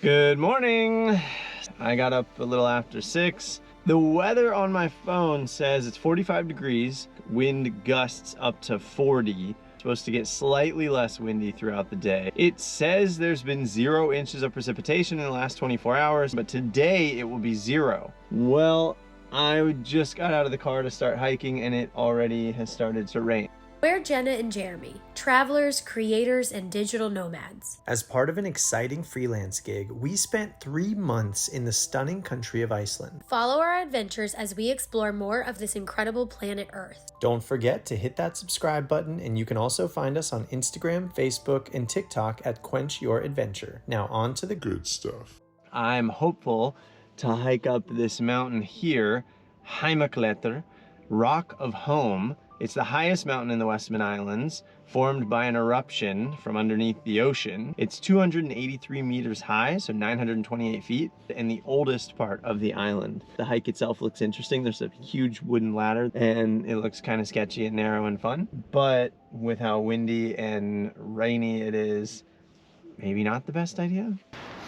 Good morning. I got up a little after 6. The weather on my phone says it's 45 degrees, wind gusts up to 40. Supposed to get slightly less windy throughout the day. It says there's been 0 inches of precipitation in the last 24 hours, but today it will be 0. Well, I just got out of the car to start hiking and it already has started to rain. We're Jenna and Jeremy, travelers, creators, and digital nomads. As part of an exciting freelance gig, we spent 3 months in the stunning country of Iceland. Follow our adventures as we explore more of this incredible planet Earth. Don't forget to hit that subscribe button, and you can also find us on Instagram, Facebook, and TikTok at Quench Your Adventure. Now on to the good stuff. I'm hopeful to hike up this mountain here, Heimaklettur, Rock of Home. It's the highest mountain in the Westman Islands, formed by an eruption from underneath the ocean. It's 283 meters high, so 928 feet, and the oldest part of the island. The hike itself looks interesting. There's a huge wooden ladder, and it looks kind of sketchy and narrow and fun. But with how windy and rainy it is, maybe not the best idea.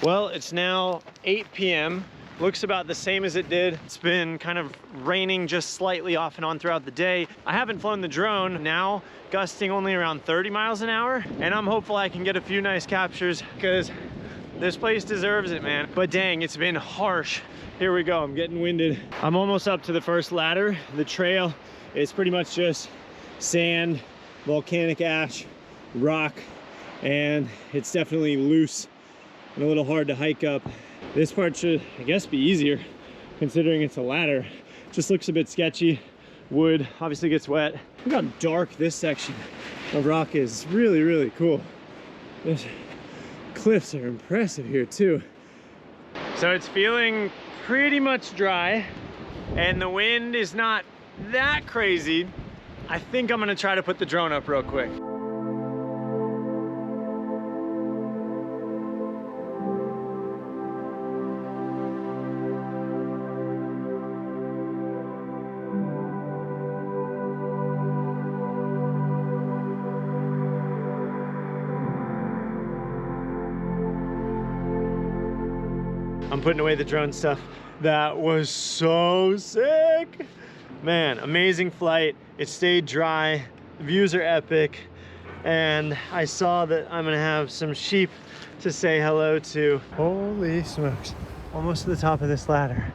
Well, it's now 8 p.m. Looks about the same as it did. It's been kind of raining just slightly off and on throughout the day. I haven't flown the drone, now gusting only around 30 miles an hour, and I'm hopeful I can get a few nice captures because this place deserves it, man. But dang, it's been harsh. Here we go, I'm getting winded. I'm almost up to the first ladder. The trail is pretty much just sand, volcanic ash, rock, and it's definitely loose and a little hard to hike up. This part should, I guess, be easier considering it's a ladder. Just looks a bit sketchy. Wood obviously gets wet. Look how dark this section of rock is. Really, really cool. The cliffs are impressive here too. So it's feeling pretty much dry and the wind is not that crazy. I think I'm gonna try to put the drone up real quick. I'm putting away the drone stuff. That was so sick. Man, amazing flight. It stayed dry. The views are epic. And I saw that I'm gonna have some sheep to say hello to. Holy smokes. Almost to the top of this ladder.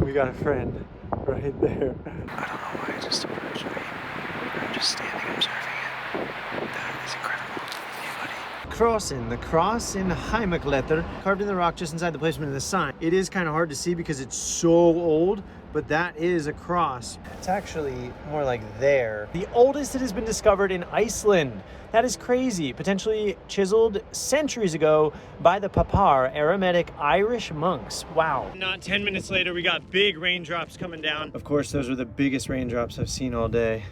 We got a friend right there. I don't know why it just approached me. I'm just standing observing it. That is incredible. Hey, buddy. Crossing the cross in Heimaklettur, carved in the rock just inside the placement of the sign. It is kind of hard to see because it's so old, but that is a cross. It's actually more like there. The oldest that has been discovered in Iceland. That is crazy. Potentially chiseled centuries ago by the Papar, Aromatic Irish monks. Wow. Not 10 minutes later, we got big raindrops coming down. Of course, those were the biggest raindrops I've seen all day.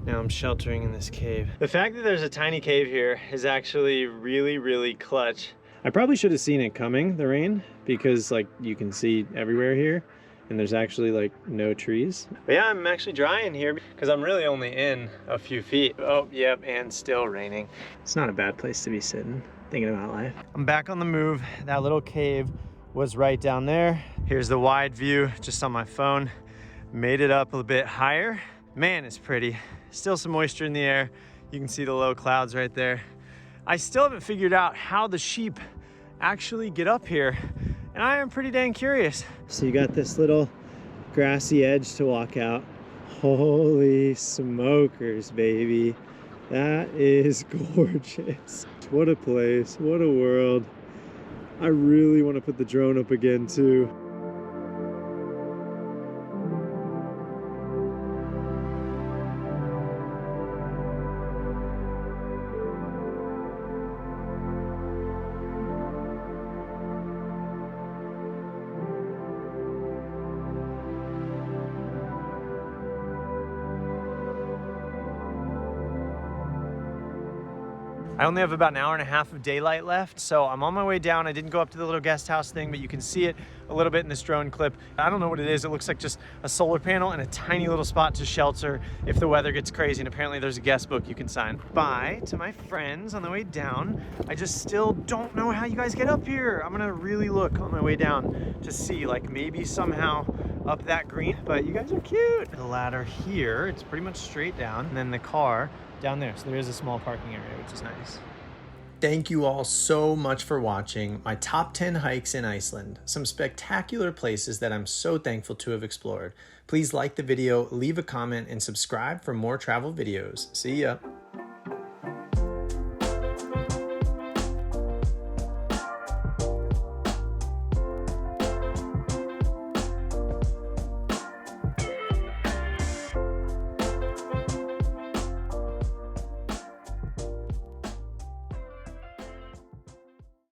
Now I'm sheltering in this cave. The fact that there's a tiny cave here is actually really, really clutch. I probably should have seen it coming, the rain, because like you can see everywhere here and there's actually like no trees. But yeah, I'm actually dry in here because I'm really only in a few feet. Oh, yep, and still raining. It's not a bad place to be sitting, thinking about life. I'm back on the move. That little cave was right down there. Here's the wide view just on my phone. Made it up a bit higher. Man, it's pretty. Still some moisture in the air. You can see the low clouds right there. I still haven't figured out how the sheep actually get up here, and I am pretty dang curious. So you got this little grassy edge to walk out. Holy smokers, baby. That is gorgeous. What a place, what a world. I really want to put the drone up again too. I only have about an hour and a half of daylight left, so I'm on my way down. I didn't go up to the little guest house thing, but you can see it a little bit in this drone clip. I don't know what it is. It looks like just a solar panel and a tiny little spot to shelter if the weather gets crazy, and apparently there's a guest book you can sign. Bye to my friends on the way down. I just still don't know how you guys get up here. I'm gonna really look on my way down to see, like maybe somehow up that green, but you guys are cute. The ladder here, it's pretty much straight down, and then the car down there. So there is a small parking area, which is nice. Thank you all so much for watching my top 10 hikes in Iceland. Some spectacular places that I'm so thankful to have explored. Please like the video, leave a comment, and subscribe for more travel videos. See ya.